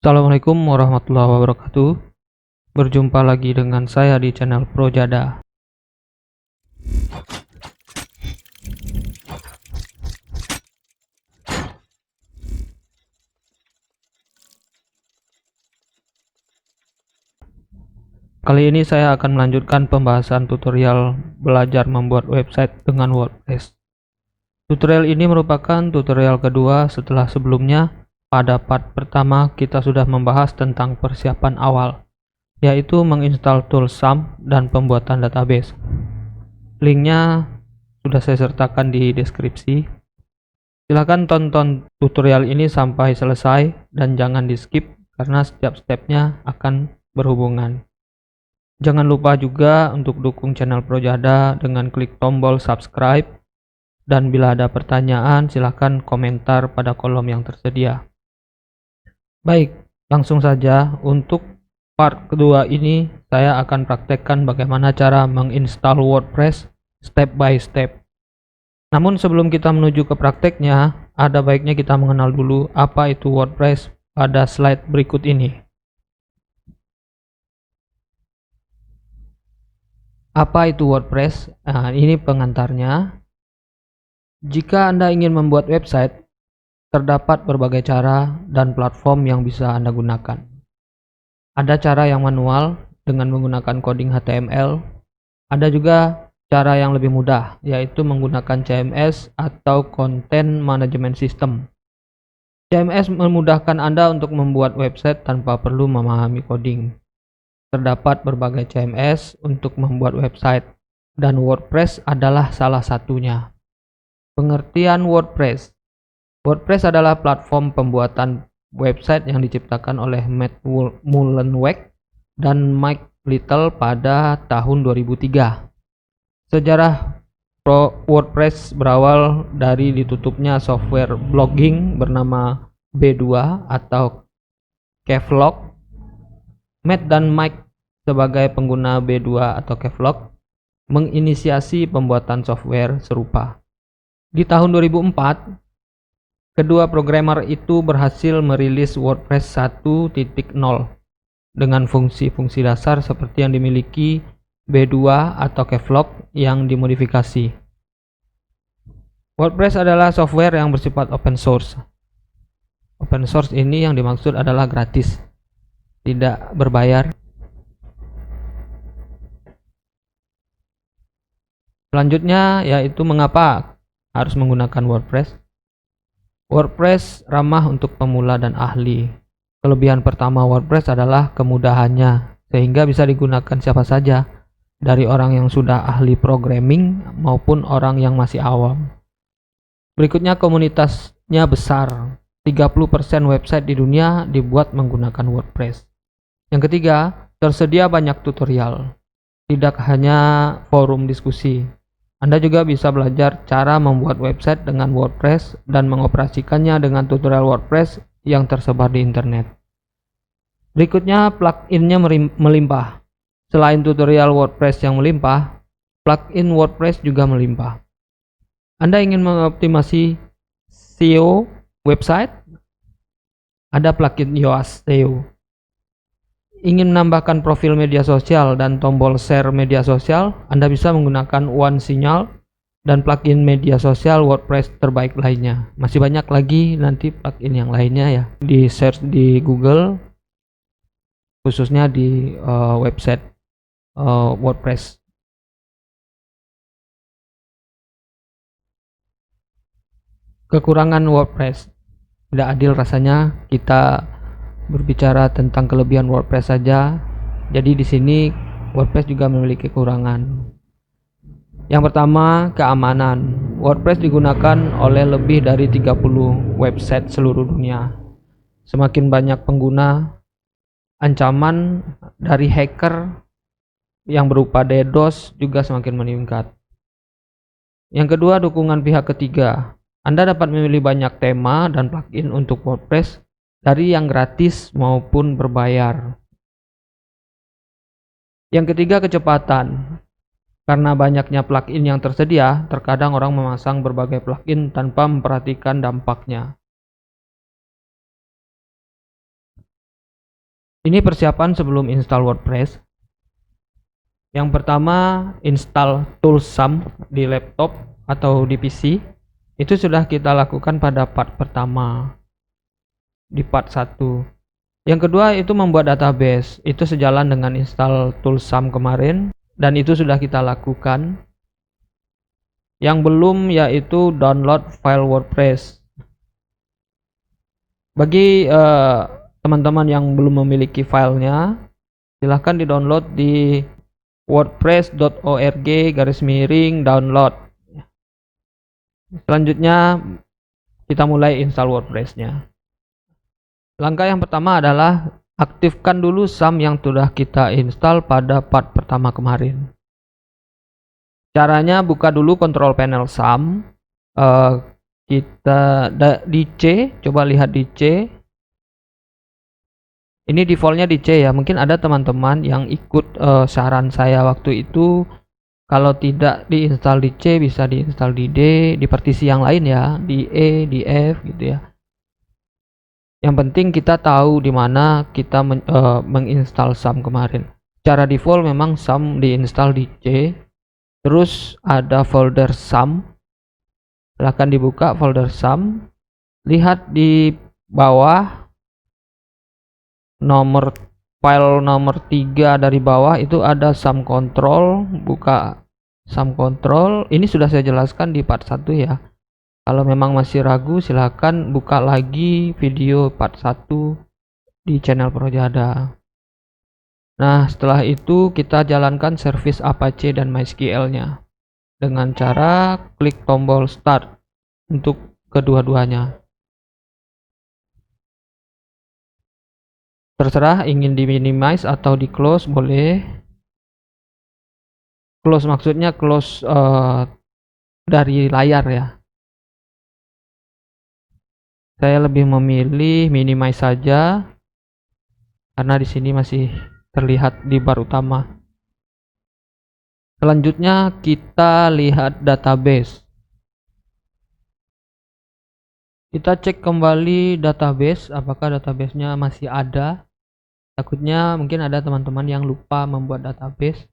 Assalamualaikum warahmatullahi wabarakatuh. Berjumpa lagi dengan saya di channel Projada. Kali ini saya akan melanjutkan pembahasan tutorial belajar membuat website dengan WordPress. Tutorial ini merupakan tutorial kedua setelah sebelumnya. Pada part pertama kita sudah membahas tentang persiapan awal, yaitu menginstal tools SAM dan pembuatan database. Linknya sudah saya sertakan di deskripsi. Silahkan tonton tutorial ini sampai selesai dan jangan di skip karena setiap stepnya akan berhubungan. Jangan lupa juga untuk dukung channel Projada dengan klik tombol subscribe, dan bila ada pertanyaan silahkan komentar pada kolom yang tersedia. Baik, langsung saja. Untuk part kedua ini saya akan praktekkan bagaimana cara menginstal WordPress step by step. Namun sebelum kita menuju ke prakteknya, ada baiknya kita mengenal dulu apa itu WordPress pada slide berikut ini. Apa itu WordPress? Nah, ini pengantarnya. Jika Anda ingin membuat website, terdapat berbagai cara dan platform yang bisa Anda gunakan. Ada cara yang manual dengan menggunakan coding HTML. Ada juga cara yang lebih mudah, yaitu menggunakan CMS atau Content Management System. CMS memudahkan Anda untuk membuat website tanpa perlu memahami coding. Terdapat berbagai CMS untuk membuat website, dan WordPress adalah salah satunya. Pengertian WordPress. WordPress adalah platform pembuatan website yang diciptakan oleh Matt Mullenweg dan Mike Little pada tahun 2003. Sejarah WordPress berawal dari ditutupnya software blogging bernama B2 atau Kevlog. Matt dan Mike sebagai pengguna B2 atau Kevlog menginisiasi pembuatan software serupa. Di tahun 2004, kedua programmer itu berhasil merilis WordPress 1.0 dengan fungsi-fungsi dasar seperti yang dimiliki B2 atau Kevlog yang dimodifikasi. WordPress adalah software yang bersifat open source. Open source ini yang dimaksud adalah gratis, tidak berbayar. Selanjutnya yaitu mengapa harus menggunakan WordPress. WordPress ramah untuk pemula dan ahli. Kelebihan pertama WordPress adalah kemudahannya, sehingga bisa digunakan siapa saja, dari orang yang sudah ahli programming maupun orang yang masih awam. Berikutnya, komunitasnya besar. 30% website di dunia dibuat menggunakan WordPress. Yang ketiga, tersedia banyak tutorial, tidak hanya forum diskusi. Anda juga bisa belajar cara membuat website dengan WordPress dan mengoperasikannya dengan tutorial WordPress yang tersebar di internet. Berikutnya, plugin-nya melimpah. Selain tutorial WordPress yang melimpah, plugin WordPress juga melimpah. Anda ingin mengoptimasi SEO website? Ada plugin Yoast SEO. Ingin menambahkan profil media sosial dan tombol share media sosial? Anda bisa menggunakan OneSignal dan plugin media sosial WordPress terbaik lainnya. Masih banyak lagi nanti plugin yang lainnya ya. Di search di Google, khususnya di website WordPress. Kekurangan WordPress. Tidak adil rasanya kita berbicara tentang kelebihan WordPress saja. Jadi di sini WordPress juga memiliki kekurangan. Yang pertama, keamanan. WordPress digunakan oleh lebih dari 30 website seluruh dunia. Semakin banyak pengguna, ancaman dari hacker yang berupa DDoS juga semakin meningkat. Yang kedua, dukungan pihak ketiga. Anda dapat memilih banyak tema dan plugin untuk WordPress, dari yang gratis maupun berbayar. Yang ketiga, kecepatan. Karena banyaknya plugin yang tersedia, terkadang orang memasang berbagai plugin tanpa memperhatikan dampaknya. Ini persiapan sebelum install WordPress. Yang pertama, install tools SAM di laptop atau di PC. Itu sudah kita lakukan pada part pertama, di part 1. Yang kedua itu membuat database. Itu sejalan dengan install tools SAM kemarin, dan itu sudah kita lakukan. Yang belum yaitu download file WordPress. Bagi teman-teman yang belum memiliki filenya, silahkan di-download di wordpress.org/download. Selanjutnya kita mulai install WordPress-nya. Langkah yang pertama adalah aktifkan dulu SAM yang sudah kita install pada part pertama kemarin. Caranya buka dulu control panel SAM. Kita di C, coba lihat di C. Ini defaultnya di C ya. Mungkin ada teman-teman yang ikut saran saya waktu itu, kalau tidak diinstal di C bisa diinstal di D, di partisi yang lain ya, di E, di F gitu ya. Yang penting kita tahu di mana kita menginstal SAM kemarin. Secara default memang SAM diinstal di C. Terus ada folder SAM. Silahkan dibuka folder SAM. Lihat di bawah file nomor 3 dari bawah itu ada SAM control. Buka SAM control. Ini sudah saya jelaskan di part 1 ya. Kalau memang masih ragu silahkan buka lagi video part 1 di channel Projada. Nah, setelah itu kita jalankan service Apache dan MySQL-nya dengan cara klik tombol start untuk kedua-duanya. Terserah ingin di minimize atau di close, boleh. Close maksudnya close dari layar ya. Saya lebih memilih minimize saja karena di sini masih terlihat di bar utama. Selanjutnya kita lihat database. Kita cek kembali database, apakah databasenya masih ada. Takutnya mungkin ada teman-teman yang lupa membuat database.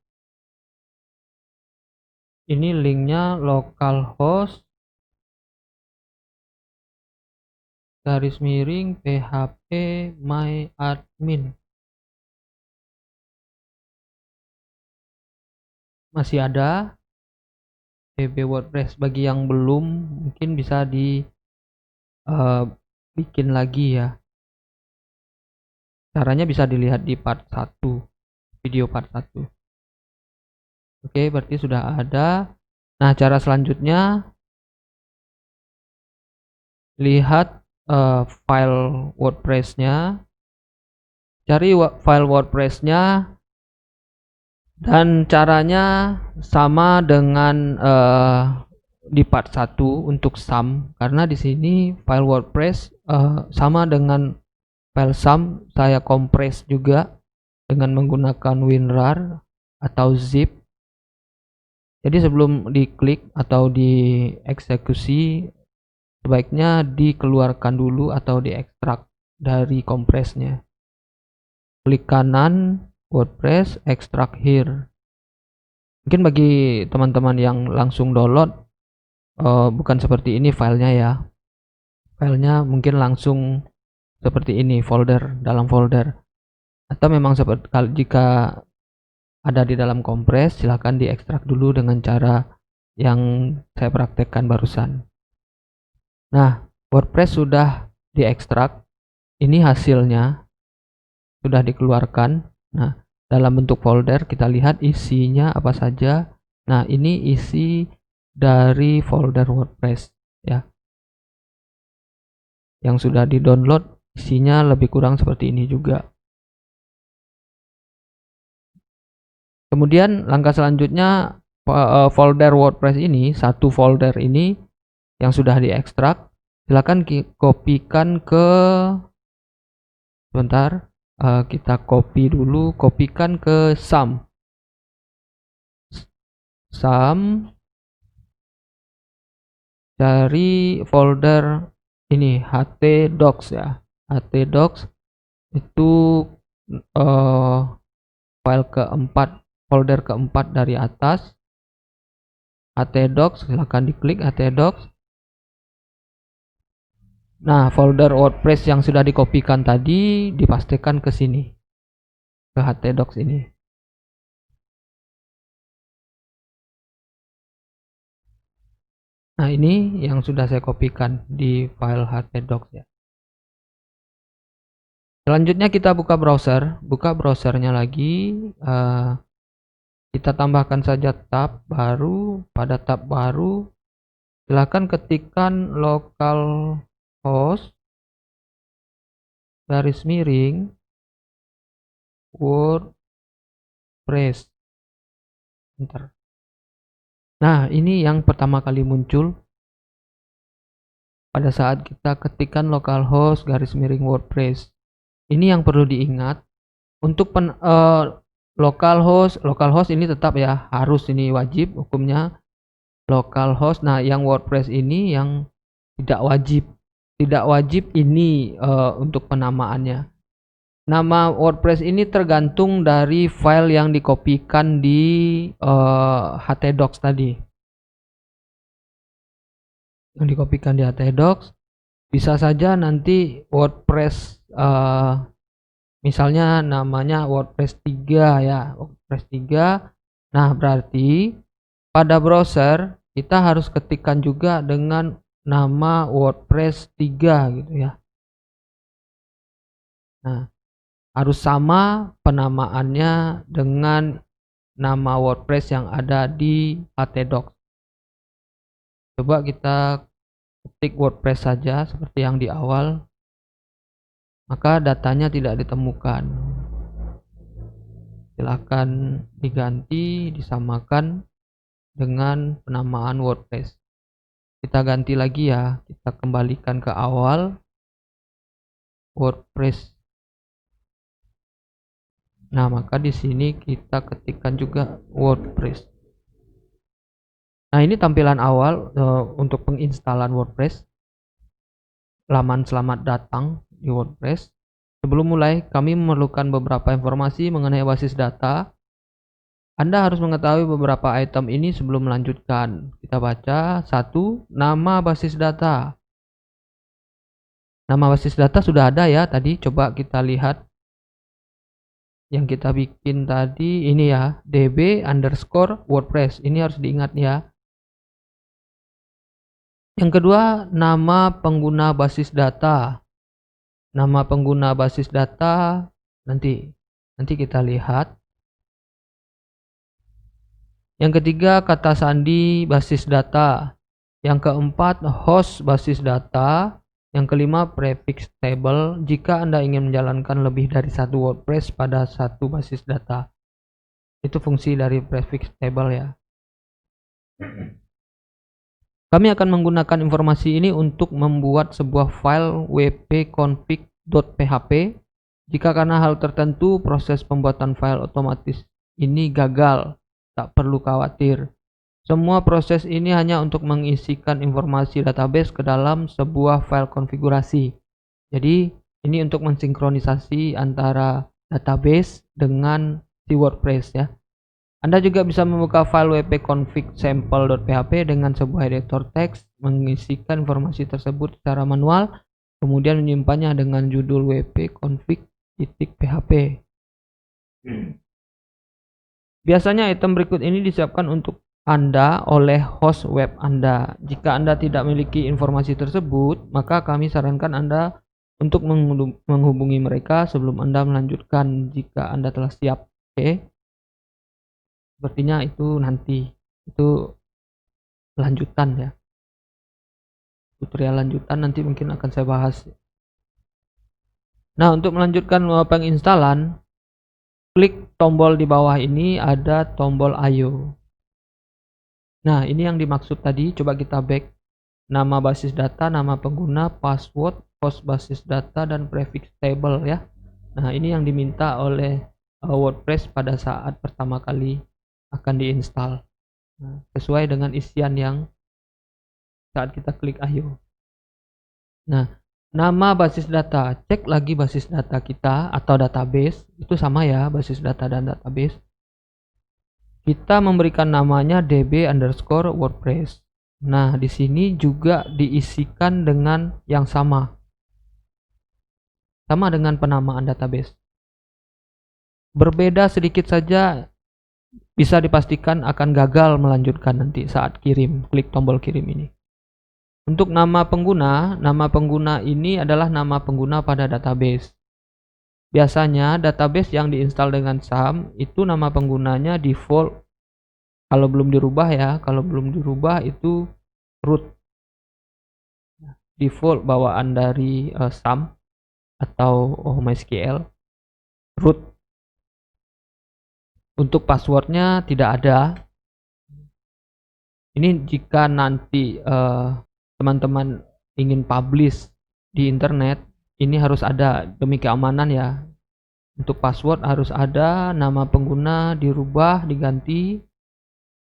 Ini linknya localhost /php myadmin. Masih ada pb WordPress. Bagi yang belum mungkin bisa bikin lagi ya. Caranya bisa dilihat di part 1, video part 1. Oke, berarti sudah ada. Nah, cara selanjutnya lihat file WordPress-nya. Cari file WordPress-nya, dan caranya sama dengan di part 1 untuk SAM, karena di sini file WordPress sama dengan file SAM saya kompres juga dengan menggunakan WinRAR atau zip. Jadi sebelum diklik atau dieksekusi sebaiknya dikeluarkan dulu atau diekstrak dari kompresnya. Klik kanan WordPress, extract here. Mungkin bagi teman-teman yang langsung download bukan seperti ini filenya ya. Filenya mungkin langsung seperti ini, folder dalam folder. Atau memang seperti jika ada di dalam kompres, silahkan diekstrak dulu dengan cara yang saya praktekkan barusan. Nah, WordPress sudah diekstrak. Ini hasilnya sudah dikeluarkan. Nah, dalam bentuk folder kita lihat isinya apa saja. Nah, ini isi dari folder WordPress ya. Yang sudah di-download isinya lebih kurang seperti ini juga. Kemudian langkah selanjutnya folder WordPress ini, satu folder ini yang sudah diekstrak, silakan kopikan ke, sebentar, kita copy dulu, kopikan ke SAM, cari folder ini htdocs ya, htdocs itu file keempat, folder keempat dari atas, htdocs, silahkan diklik htdocs. Nah, folder WordPress yang sudah dikopikan tadi dipastikan ke sini, ke htdocs ini. Nah, ini yang sudah saya kopikan di file htdocs ya. Selanjutnya kita buka browsernya lagi. Kita tambahkan saja tab baru. Pada tab baru silakan ketikkan localhost garis miring WordPress. Bentar. Nah, ini yang pertama kali muncul pada saat kita ketikkan localhost garis miring WordPress. Ini yang perlu diingat untuk localhost ini tetap ya, harus, ini wajib hukumnya localhost. Nah, yang WordPress ini yang tidak wajib ini untuk penamaannya. Nama WordPress ini tergantung dari file yang dikopikan di htdocs tadi. Yang dikopikan di htdocs bisa saja nanti WordPress misalnya namanya WordPress 3 ya, WordPress 3. Nah, berarti pada browser kita harus ketikkan juga dengan nama WordPress 3 gitu ya. Nah, harus sama penamaannya dengan nama WordPress yang ada di htdocs. Coba kita ketik WordPress saja seperti yang di awal, maka datanya tidak ditemukan. Silakan diganti, disamakan dengan penamaan WordPress. Kita ganti lagi ya, kita kembalikan ke awal WordPress. Nah, maka di sini kita ketikkan juga WordPress. Nah, ini tampilan awal untuk penginstalan WordPress. Laman selamat datang di WordPress. Sebelum mulai, kami memerlukan beberapa informasi mengenai basis data. Anda harus mengetahui beberapa item ini sebelum melanjutkan. Kita baca. 1. Nama basis data. Nama basis data sudah ada ya tadi. Coba kita lihat yang kita bikin tadi ini ya, db_WordPress. Ini harus diingat ya. Yang kedua, nama pengguna basis data. Nama pengguna basis data nanti kita lihat. Yang ketiga, kata sandi basis data. Yang keempat, host basis data. Yang kelima, prefix table. Jika Anda ingin menjalankan lebih dari satu WordPress pada satu basis data, itu fungsi dari prefix table ya. Kami akan menggunakan informasi ini untuk membuat sebuah file wp-config.php. Jika karena hal tertentu proses pembuatan file otomatis ini gagal, tak perlu khawatir. Semua proses ini hanya untuk mengisikan informasi database ke dalam sebuah file konfigurasi. Jadi ini untuk mensinkronisasi antara database dengan si WordPress ya. Anda juga bisa membuka file wp-config sample.php dengan sebuah editor teks, mengisikan informasi tersebut secara manual, kemudian menyimpannya dengan judul wp-config.php. Biasanya item berikut ini disiapkan untuk Anda oleh host web Anda. Jika Anda tidak memiliki informasi tersebut, maka kami sarankan Anda untuk menghubungi mereka sebelum Anda melanjutkan jika Anda telah siap. Oke. Sepertinya itu nanti, itu lanjutan ya, tutorial lanjutan nanti mungkin akan saya bahas. Nah, untuk melanjutkan penginstalan, klik tombol di bawah ini, ada tombol IO. Nah, ini yang dimaksud tadi. Coba kita back. Nama basis data, nama pengguna, password, host basis data, dan prefix table ya. Nah, ini yang diminta oleh WordPress pada saat pertama kali akan diinstal. Nah, sesuai dengan isian yang saat kita klik IO. Nah, Nama basis data, cek lagi basis data kita atau database, itu sama ya, basis data dan database. Kita memberikan namanya db_wordpress. Nah, di sini juga diisikan dengan yang sama dengan penamaan database. Berbeda sedikit saja, bisa dipastikan akan gagal melanjutkan nanti saat kirim, klik tombol kirim ini. Untuk nama pengguna ini adalah nama pengguna pada database. Biasanya database yang diinstal dengan SAM itu nama penggunanya default. Kalau belum dirubah itu root. Default bawaan dari SAM atau MySQL root. Untuk passwordnya tidak ada. Ini jika nanti teman-teman ingin publish di internet, ini harus ada demi keamanan ya. Untuk password harus ada, nama pengguna dirubah, diganti.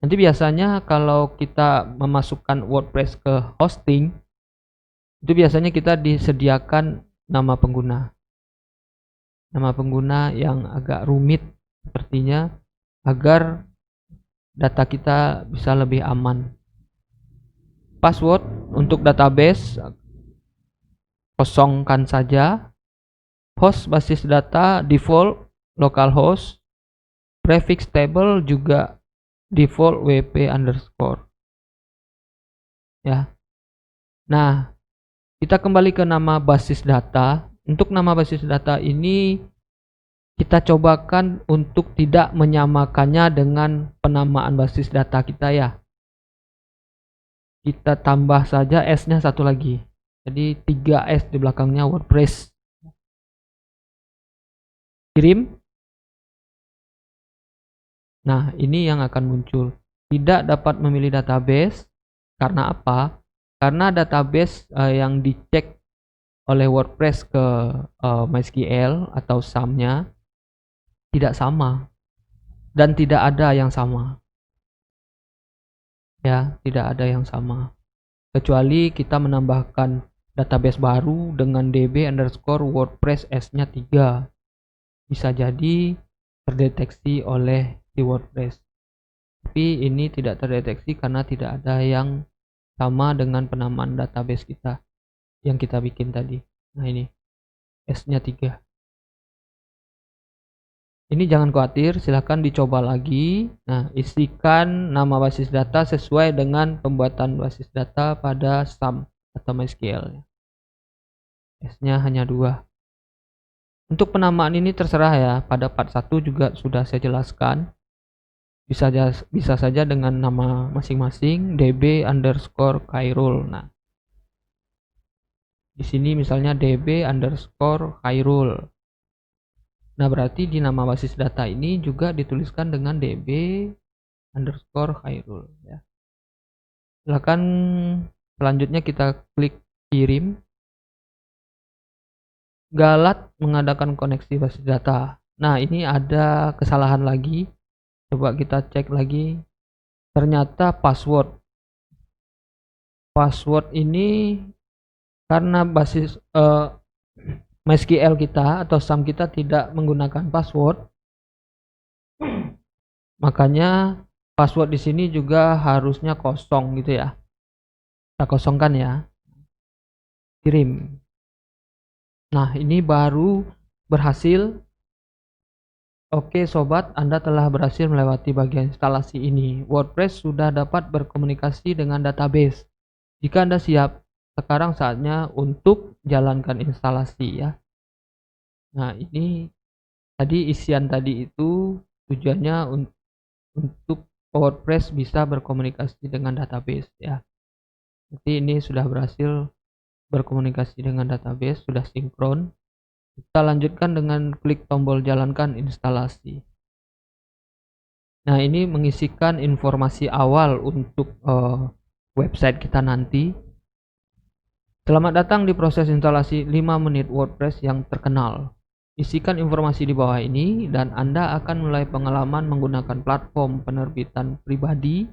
Nanti biasanya kalau kita memasukkan WordPress ke hosting, itu biasanya kita disediakan nama pengguna. Nama pengguna yang agak rumit sepertinya, agar data kita bisa lebih aman. Password untuk database kosongkan saja. Host basis data default localhost. Prefix table juga default wp_. Ya. Nah, kita kembali ke nama basis data. Untuk nama basis data ini kita cobakan untuk tidak menyamakannya dengan penamaan basis data kita ya. Kita tambah saja S-nya satu lagi. Jadi 3S di belakangnya WordPress. Kirim. Nah, ini yang akan muncul. Tidak dapat memilih database. Karena apa? Karena database yang dicek oleh WordPress ke MySQL atau SAM-nya tidak sama. Dan tidak ada yang sama. Ya, tidak ada yang sama. Kecuali kita menambahkan database baru dengan db_wordpress S-nya 3. Bisa jadi terdeteksi oleh si WordPress. Tapi ini tidak terdeteksi karena tidak ada yang sama dengan penamaan database kita yang kita bikin tadi. Nah, ini S-nya 3. Ini jangan khawatir, silahkan dicoba lagi. Nah, isikan nama basis data sesuai dengan pembuatan basis data pada SAM atau MySQL. S-nya hanya 2. Untuk penamaan ini terserah ya, pada part 1 juga sudah saya jelaskan. Bisa saja dengan nama masing-masing, db_Khairul. Nah, di sini misalnya db_Khairul. Nah, berarti di nama basis data ini juga dituliskan dengan db_Khairul ya. Silakan selanjutnya kita klik kirim. Galat mengadakan koneksi basis data. Nah, ini ada kesalahan lagi. Coba kita cek lagi. Ternyata password ini karena basis MySQL kita atau SAM kita tidak menggunakan password, makanya password di sini juga harusnya kosong gitu ya. Kita kosongkan ya. Kirim. Nah, ini baru berhasil. Oke sobat, Anda telah berhasil melewati bagian instalasi ini. WordPress sudah dapat berkomunikasi dengan database. Jika Anda siap, sekarang saatnya untuk jalankan instalasi ya. Nah, ini tadi isian tadi itu tujuannya untuk WordPress bisa berkomunikasi dengan database ya. Jadi ini sudah berhasil berkomunikasi dengan database, sudah sinkron. Kita lanjutkan dengan klik tombol jalankan instalasi. Nah, ini mengisikan informasi awal untuk website kita nanti. Selamat datang di proses instalasi 5 menit WordPress yang terkenal. Isikan informasi di bawah ini dan Anda akan mulai pengalaman menggunakan platform penerbitan pribadi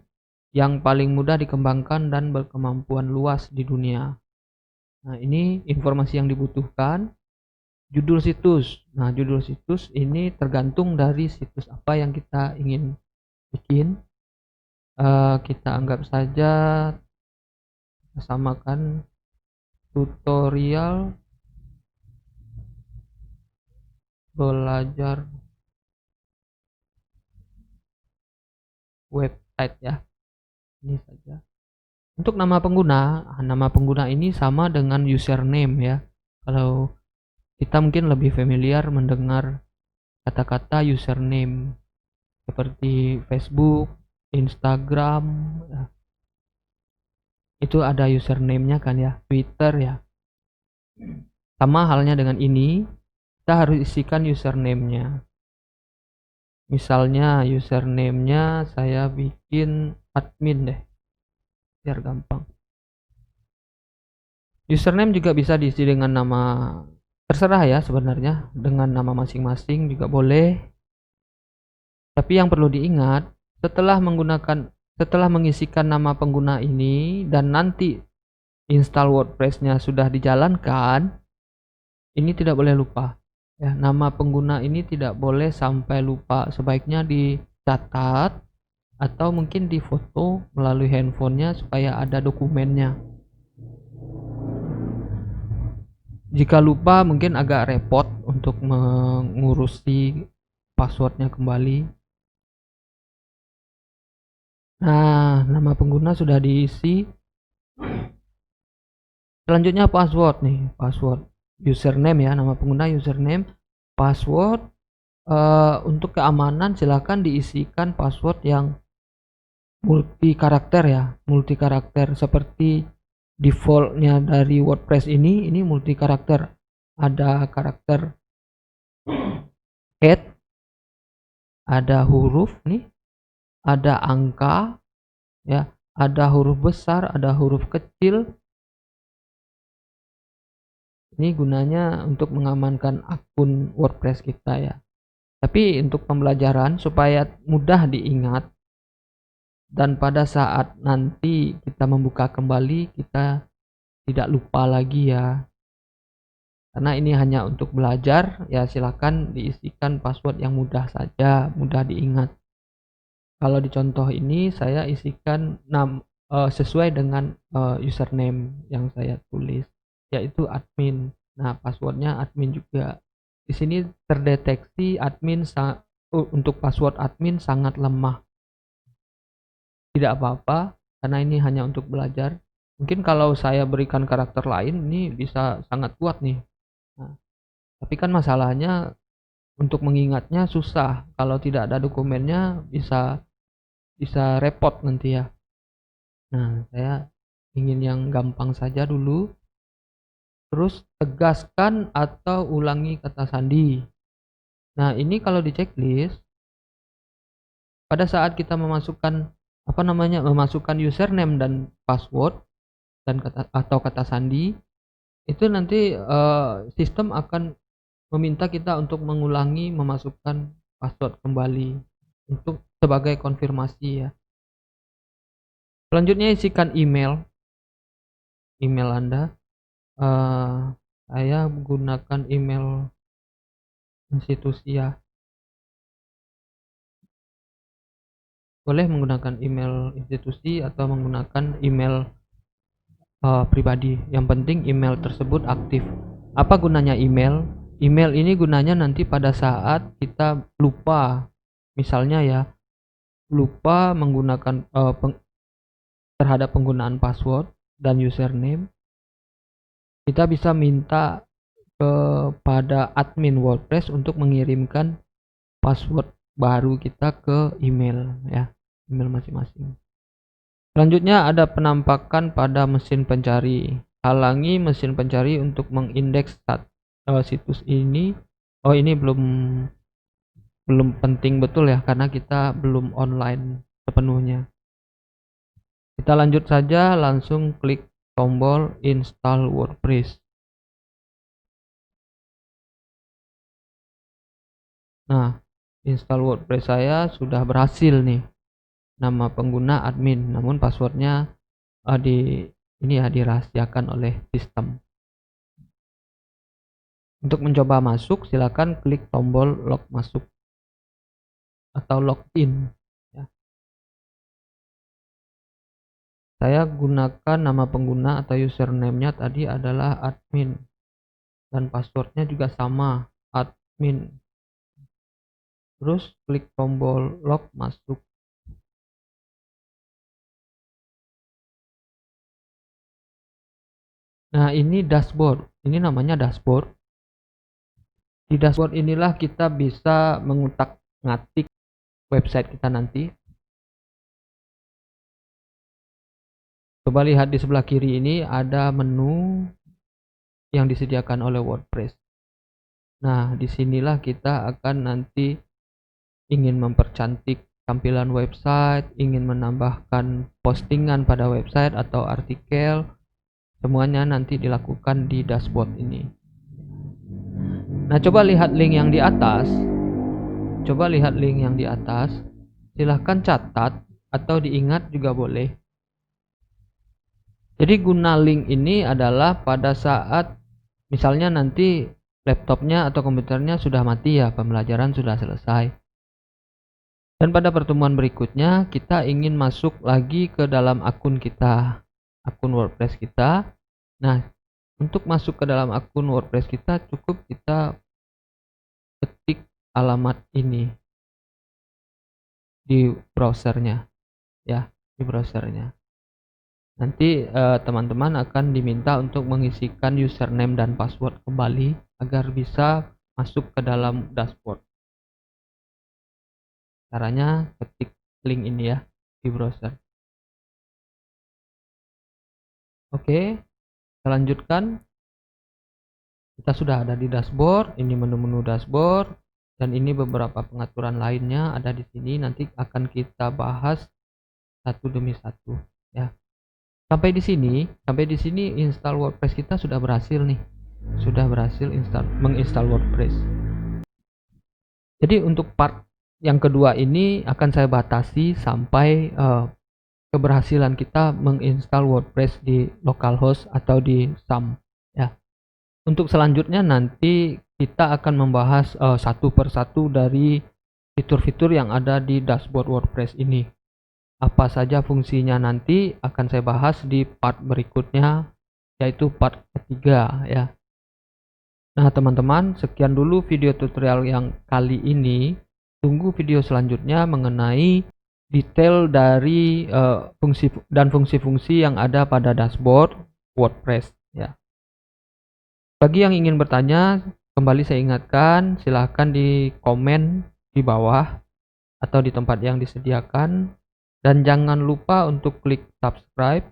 yang paling mudah dikembangkan dan berkemampuan luas di dunia. Nah, ini informasi yang dibutuhkan. Judul situs. Nah, judul situs ini tergantung dari situs apa yang kita ingin bikin. Kita anggap saja, kita samakan tutorial belajar website ya. Ini saja. Untuk nama pengguna ini sama dengan username ya. Kalau kita mungkin lebih familiar mendengar kata-kata username seperti Facebook, Instagram, ya. Itu ada username-nya kan ya, Twitter ya. Sama halnya dengan ini, kita harus isikan username-nya. Misalnya username-nya saya bikin admin deh, biar gampang. Username juga bisa diisi dengan nama, terserah ya sebenarnya, dengan nama masing-masing juga boleh. Tapi yang perlu diingat, setelah mengisikan nama pengguna ini dan nanti install WordPress-nya sudah dijalankan, ini tidak boleh lupa. Ya, nama pengguna ini tidak boleh sampai lupa. Sebaiknya dicatat atau mungkin difoto melalui handphonenya supaya ada dokumennya. Jika lupa mungkin agak repot untuk mengurusi passwordnya kembali. Nah, nama pengguna sudah diisi. Selanjutnya password nih, password. Username ya, nama pengguna username. Password, untuk keamanan silakan diisikan password yang multi karakter ya, multi karakter seperti defaultnya dari WordPress ini multi karakter. Ada karakter head, ada huruf nih, ada angka ya, ada huruf besar, ada huruf kecil. Ini gunanya untuk mengamankan akun WordPress kita ya. Tapi untuk pembelajaran supaya mudah diingat dan pada saat nanti kita membuka kembali kita tidak lupa lagi ya. Karena ini hanya untuk belajar ya, silakan diisikan password yang mudah saja, mudah diingat. Kalau di contoh ini saya isikan sesuai dengan username yang saya tulis, yaitu admin. Nah, passwordnya admin juga. Di sini terdeteksi untuk password admin sangat lemah. Tidak apa-apa, karena ini hanya untuk belajar. Mungkin kalau saya berikan karakter lain, ini bisa sangat kuat nih. Nah, tapi kan masalahnya untuk mengingatnya susah. Kalau tidak ada dokumennya bisa repot nanti ya. Nah, saya ingin yang gampang saja dulu. Terus tegaskan atau ulangi kata sandi. Nah, ini kalau di checklist pada saat kita memasukkan memasukkan username dan password dan kata sandi, itu nanti sistem akan meminta kita untuk mengulangi memasukkan password kembali untuk sebagai konfirmasi ya. Selanjutnya isikan email Anda. Saya menggunakan email institusi ya. Boleh menggunakan email institusi atau menggunakan email pribadi. Yang penting email tersebut aktif. Apa gunanya email? Email ini gunanya nanti pada saat kita lupa, misalnya ya, lupa menggunakan terhadap penggunaan password dan username, kita bisa minta kepada admin WordPress untuk mengirimkan password baru kita ke email ya, email masing-masing. Selanjutnya ada penampakan pada mesin pencari. Halangi mesin pencari untuk mengindeks situs ini. Oh, ini belum penting betul ya, karena kita belum online sepenuhnya. Kita lanjut saja, langsung klik tombol install WordPress. Nah, install WordPress saya sudah berhasil nih. Nama pengguna admin, namun passwordnya dirahasiakan oleh sistem. Untuk mencoba masuk, silakan klik tombol log masuk atau login. Ya. Saya gunakan nama pengguna atau username-nya tadi adalah admin dan passwordnya juga sama, admin. Terus klik tombol log masuk. Nah, ini dashboard. Ini namanya dashboard. Di dashboard inilah kita bisa mengutak-ngatik website kita nanti. Coba lihat di sebelah kiri ini ada menu yang disediakan oleh WordPress. Nah, disinilah kita akan nanti ingin mempercantik tampilan website, ingin menambahkan postingan pada website atau artikel, semuanya nanti dilakukan di dashboard ini. Nah, coba lihat link yang di atas. Silahkan catat atau diingat juga boleh. Jadi guna link ini adalah pada saat misalnya nanti laptopnya atau komputernya sudah mati ya, pembelajaran sudah selesai. Dan pada pertemuan berikutnya kita ingin masuk lagi ke dalam akun kita, akun WordPress kita. Nah, untuk masuk ke dalam akun WordPress kita cukup kita ketik alamat ini di browsernya, ya, di browsernya. Nanti teman-teman akan diminta untuk mengisikan username dan password kembali agar bisa masuk ke dalam dashboard. Caranya ketik link ini ya di browser. Oke, kita lanjutkan. Kita sudah ada di dashboard, ini menu-menu dashboard, dan ini beberapa pengaturan lainnya ada di sini. Nanti akan kita bahas satu demi satu, ya. Sampai di sini install WordPress kita sudah berhasil nih, sudah berhasil menginstal WordPress. Jadi untuk part yang kedua ini akan saya batasi sampai keberhasilan kita menginstal WordPress di localhost atau di SAM, ya. Untuk selanjutnya nanti kita akan membahas satu persatu dari fitur-fitur yang ada di dashboard WordPress ini. Apa saja fungsinya nanti akan saya bahas di part berikutnya, yaitu part ketiga ya. Nah teman-teman, sekian dulu video tutorial yang kali ini. Tunggu video selanjutnya mengenai detail dari fungsi-fungsi yang ada pada dashboard WordPress ya. Bagi yang ingin bertanya, kembali saya ingatkan, silahkan di komen di bawah atau di tempat yang disediakan. Dan jangan lupa untuk klik subscribe,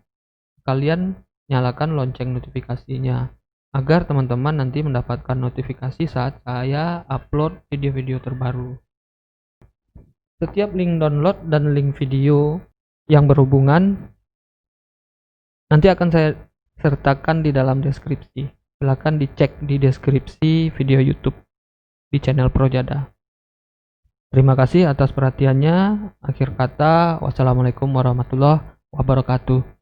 kalian nyalakan lonceng notifikasinya, agar teman-teman nanti mendapatkan notifikasi saat saya upload video-video terbaru. Setiap link download dan link video yang berhubungan nanti akan saya sertakan di dalam deskripsi. Silahkan dicek di deskripsi video YouTube di channel Projada. Terima kasih atas perhatiannya. Akhir kata, wassalamualaikum warahmatullahi wabarakatuh.